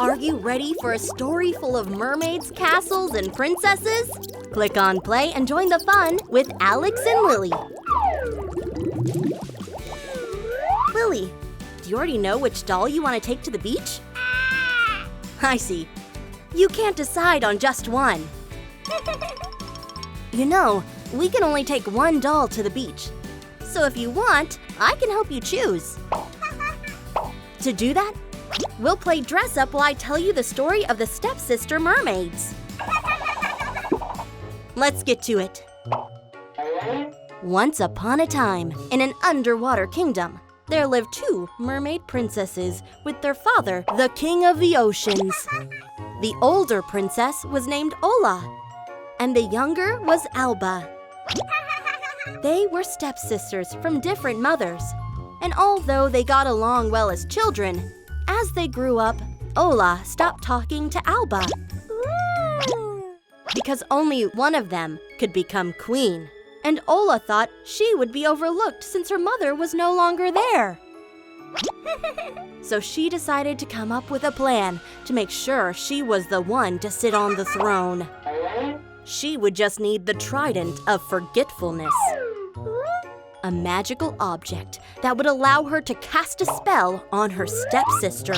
Are you ready for a story full of mermaids, castles, and princesses? Click on play and join the fun with Alex and Lily. Lily, do you already know which doll you want to take to the beach? I see. You can't decide on just one. You know, we can only take one doll to the beach. So if you want, I can help you choose. To do that, we'll play dress up while I tell you the story of the stepsister mermaids. Let's get to it. Once upon a time, in an underwater kingdom, there lived two mermaid princesses with their father, the king of the oceans. The older princess was named Ola, and the younger was Alba. They were stepsisters from different mothers, and although they got along well as children, as they grew up, Ola stopped talking to Alba because only one of them could become queen. And Ola thought she would be overlooked since her mother was no longer there. So she decided to come up with a plan to make sure she was the one to sit on the throne. She would just need the Trident of Forgetfulness, a magical object that would allow her to cast a spell on her stepsister.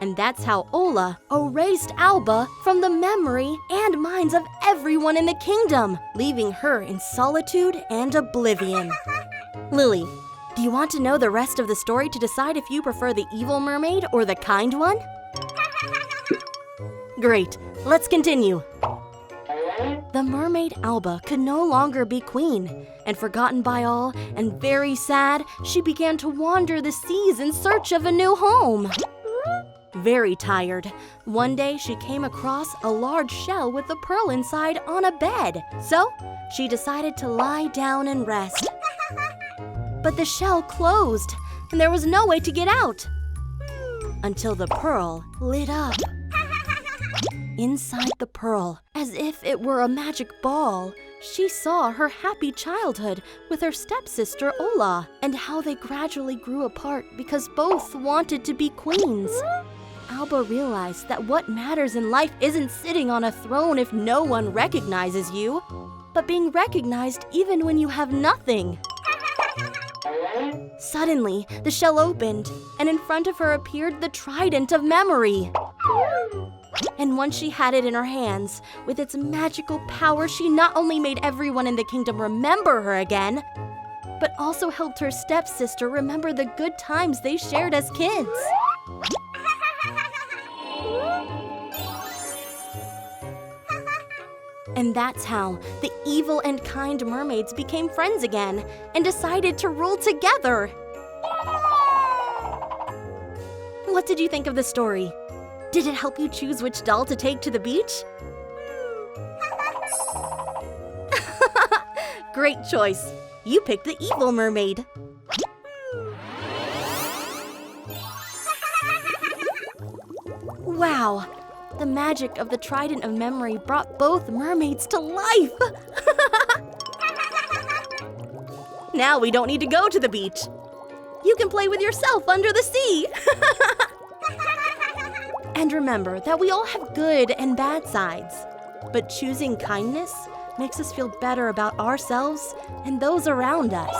And that's how Ola erased Alba from the memory and minds of everyone in the kingdom, leaving her in solitude and oblivion. Lily, do you want to know the rest of the story to decide if you prefer the evil mermaid or the kind one? Great, let's continue. The mermaid Alba could no longer be queen, and forgotten by all and very sad, she began to wander the seas in search of a new home. Very tired, one day she came across a large shell with a pearl inside on a bed. So she decided to lie down and rest. But the shell closed, and there was no way to get out. Until the pearl lit up. Inside the pearl, as if it were a magic ball, she saw her happy childhood with her stepsister Ola, and how they gradually grew apart because both wanted to be queens. Alba realized that what matters in life isn't sitting on a throne if no one recognizes you, but being recognized even when you have nothing. Suddenly, the shell opened, and in front of her appeared the Trident of Memory. And once she had it in her hands, with its magical power, she not only made everyone in the kingdom remember her again, but also helped her stepsister remember the good times they shared as kids. And that's how the evil and kind mermaids became friends again and decided to rule together. What did you think of the story? Did it help you choose which doll to take to the beach? Great choice. You picked the evil mermaid. Wow! The magic of the Trident of Memory brought both mermaids to life! Now we don't need to go to the beach. You can play with yourself under the sea! And remember that we all have good and bad sides. But choosing kindness makes us feel better about ourselves and those around us.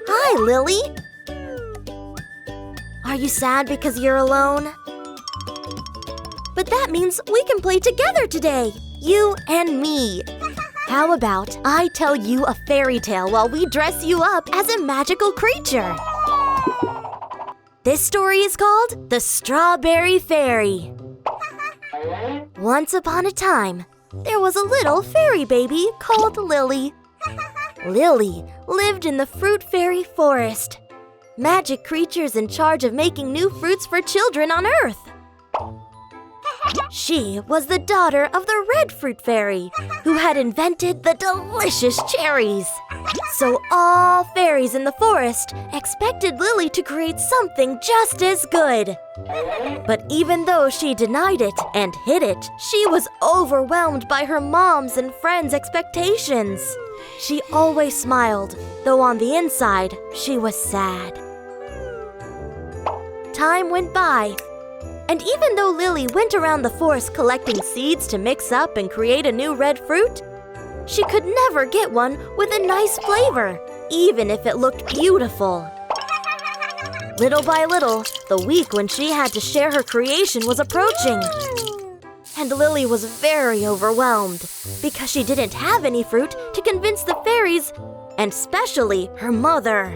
Hi, Lily! Are you sad because you're alone? But that means we can play together today, you and me. How about I tell you a fairy tale while we dress you up as a magical creature? This story is called The Strawberry Fairy. Once upon a time, there was a little fairy baby called Lily. Lily lived in the Fruit Fairy Forest. Magic creatures in charge of making new fruits for children on Earth. She was the daughter of the Red Fruit Fairy, who had invented the delicious cherries. So all fairies in the forest expected Lily to create something just as good. But even though she denied it and hid it, she was overwhelmed by her mom's and friends' expectations. She always smiled, though on the inside, she was sad. Time went by, and even though Lily went around the forest collecting seeds to mix up and create a new red fruit, she could never get one with a nice flavor, even if it looked beautiful. Little by little, the week when she had to share her creation was approaching. And Lily was very overwhelmed because she didn't have any fruit to convince the fairies, and especially her mother.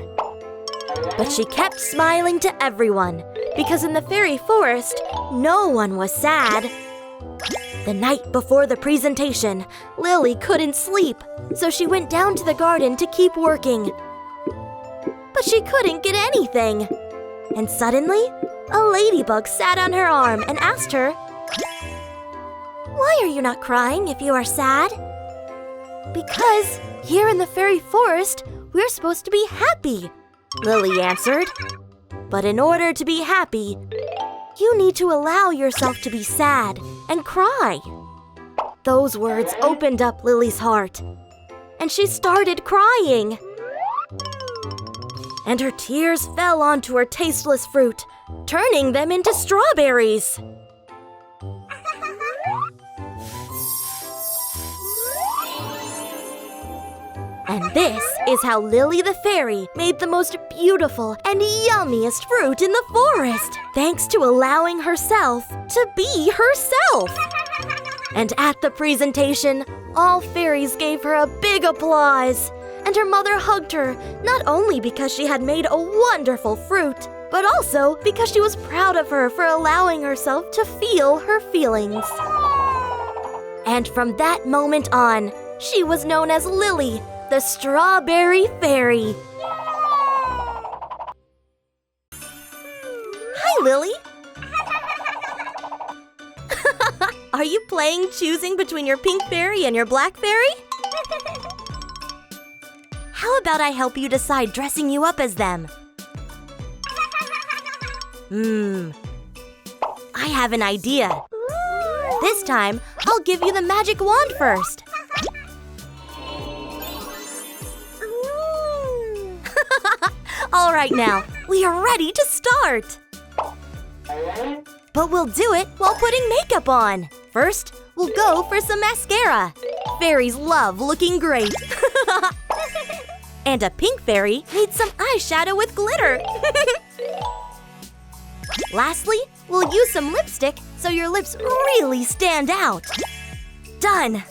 But she kept smiling to everyone because in the fairy forest, no one was sad. The night before the presentation, Lily couldn't sleep, so she went down to the garden to keep working. But she couldn't get anything. And suddenly, a ladybug sat on her arm and asked her, "Why are you not crying if you are sad?" "Because here in the fairy forest, we're supposed to be happy," Lily answered. "But in order to be happy, you need to allow yourself to be sad and cry." Those words opened up Lily's heart, and she started crying. And her tears fell onto her tasteless fruit, turning them into strawberries. And this is how Lily the fairy made the most beautiful and yummiest fruit in the forest, thanks to allowing herself to be herself. And at the presentation, all fairies gave her a big applause, and her mother hugged her, not only because she had made a wonderful fruit, but also because she was proud of her for allowing herself to feel her feelings. And from that moment on, she was known as Lily, the Strawberry Fairy. Hi, Lily. Are you playing choosing between your pink fairy and your black fairy? How about I help you decide dressing you up as them? I have an idea. This time, I'll give you the magic wand first. All right now, we are ready to start. But we'll do it while putting makeup on. First, we'll go for some mascara. Fairies love looking great. And a pink fairy needs some eyeshadow with glitter. Lastly, we'll use some lipstick so your lips really stand out. Done!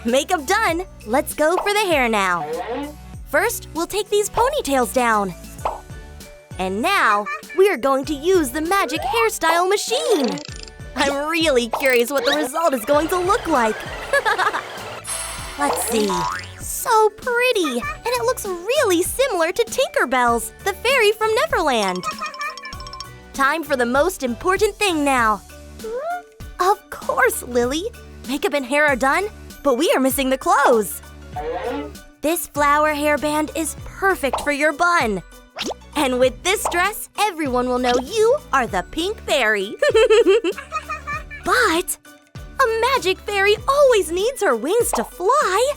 Makeup done. Let's go for the hair now. First, we'll take these ponytails down. And now, we are going to use the magic hairstyle machine. I'm really curious what the result is going to look like. Let's see. So pretty, and it looks really similar to Tinkerbell's, the fairy from Neverland. Time for the most important thing now. Of course, Lily. Makeup and hair are done, but we are missing the clothes. This flower hairband is perfect for your bun. And with this dress, everyone will know you are the pink fairy. But a magic fairy always needs her wings to fly.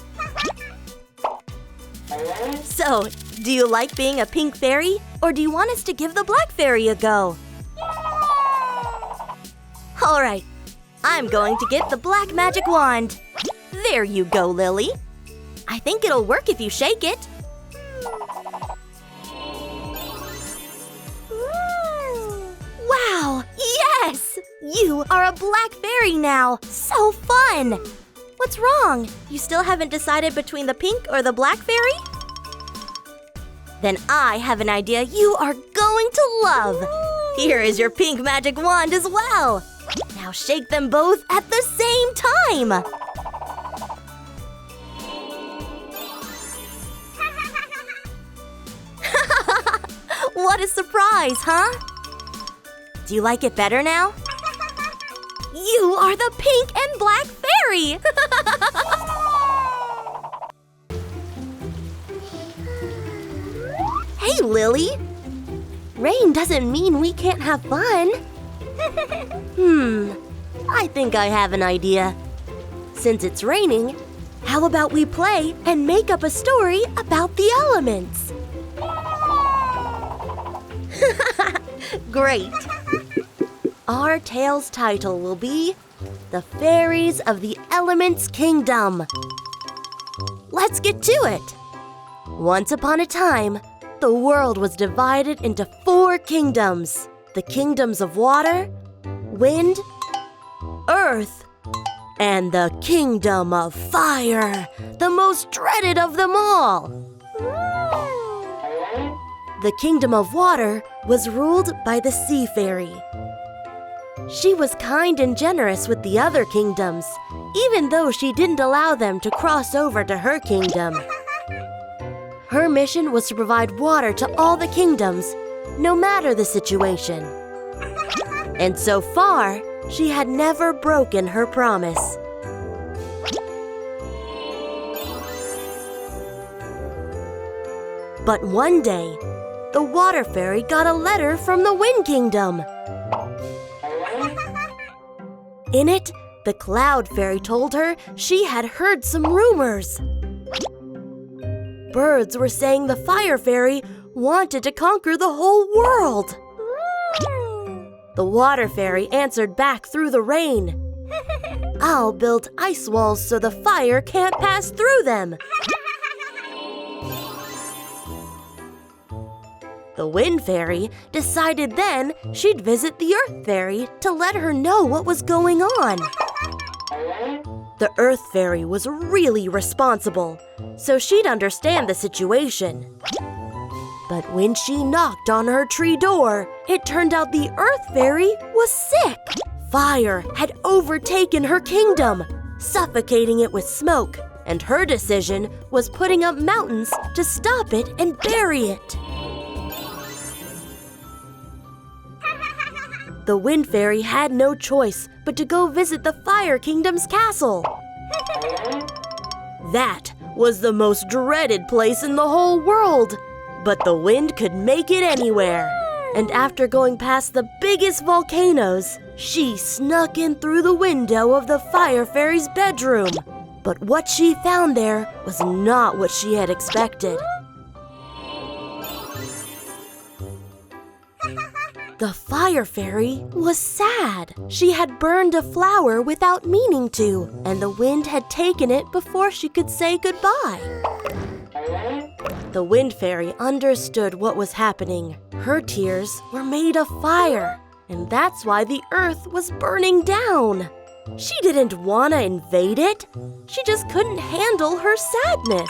So, do you like being a pink fairy, or do you want us to give the black fairy a go? All right, I'm going to get the black magic wand. There you go, Lily. I think it'll work if you shake it. Wow, yes! You are a black fairy now. So fun! What's wrong? You still haven't decided between the pink or the black fairy? Then I have an idea you are going to love. Here is your pink magic wand as well. Now shake them both at the same time. What a surprise, huh? Do you like it better now? You are the pink and black fairy! Hey, Lily! Rain doesn't mean we can't have fun. I think I have an idea. Since it's raining, How about we play and make up a story about the elements? Great! Our tale's title will be The Fairies of the Elements Kingdom. Let's get to it! Once upon a time, the world was divided into 4 kingdoms. The kingdoms of water, wind, earth, and the kingdom of fire, the most dreaded of them all. The kingdom of water was ruled by the sea fairy. She was kind and generous with the other kingdoms, even though she didn't allow them to cross over to her kingdom. Her mission was to provide water to all the kingdoms, no matter the situation. And so far, she had never broken her promise. But one day, the water fairy got a letter from the Wind Kingdom. In it, the cloud fairy told her she had heard some rumors. Birds were saying the fire fairy wanted to conquer the whole world. The water fairy answered back through the rain. I'll build ice walls so the fire can't pass through them. The wind fairy decided then she'd visit the earth fairy to let her know what was going on. The earth fairy was really responsible, so she'd understand the situation. But when she knocked on her tree door, it turned out the earth fairy was sick. Fire had overtaken her kingdom, suffocating it with smoke, and her decision was putting up mountains to stop it and bury it. The Wind Fairy had no choice but to go visit the Fire Kingdom's castle. That was the most dreaded place in the whole world, but the wind could make it anywhere. And after going past the biggest volcanoes, she snuck in through the window of the Fire Fairy's bedroom. But what she found there was not what she had expected. The Fire Fairy was sad. She had burned a flower without meaning to, and the wind had taken it before she could say goodbye. The Wind Fairy understood what was happening. Her tears were made of fire, and that's why the earth was burning down. She didn't want to invade it. She just couldn't handle her sadness.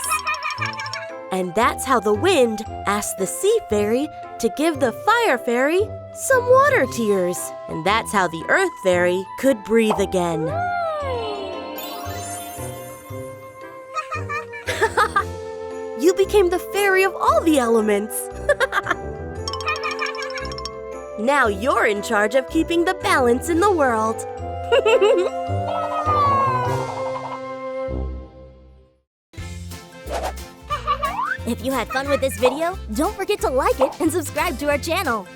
And that's how the wind asked the Sea Fairy to give the Fire Fairy some water tears. And that's how the Earth Fairy could breathe again. You became the fairy of all the elements. Now you're in charge of keeping the balance in the world. If you had fun with this video, don't forget to like it and subscribe to our channel.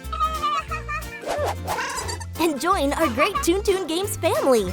And join our great Toon Toon Games family.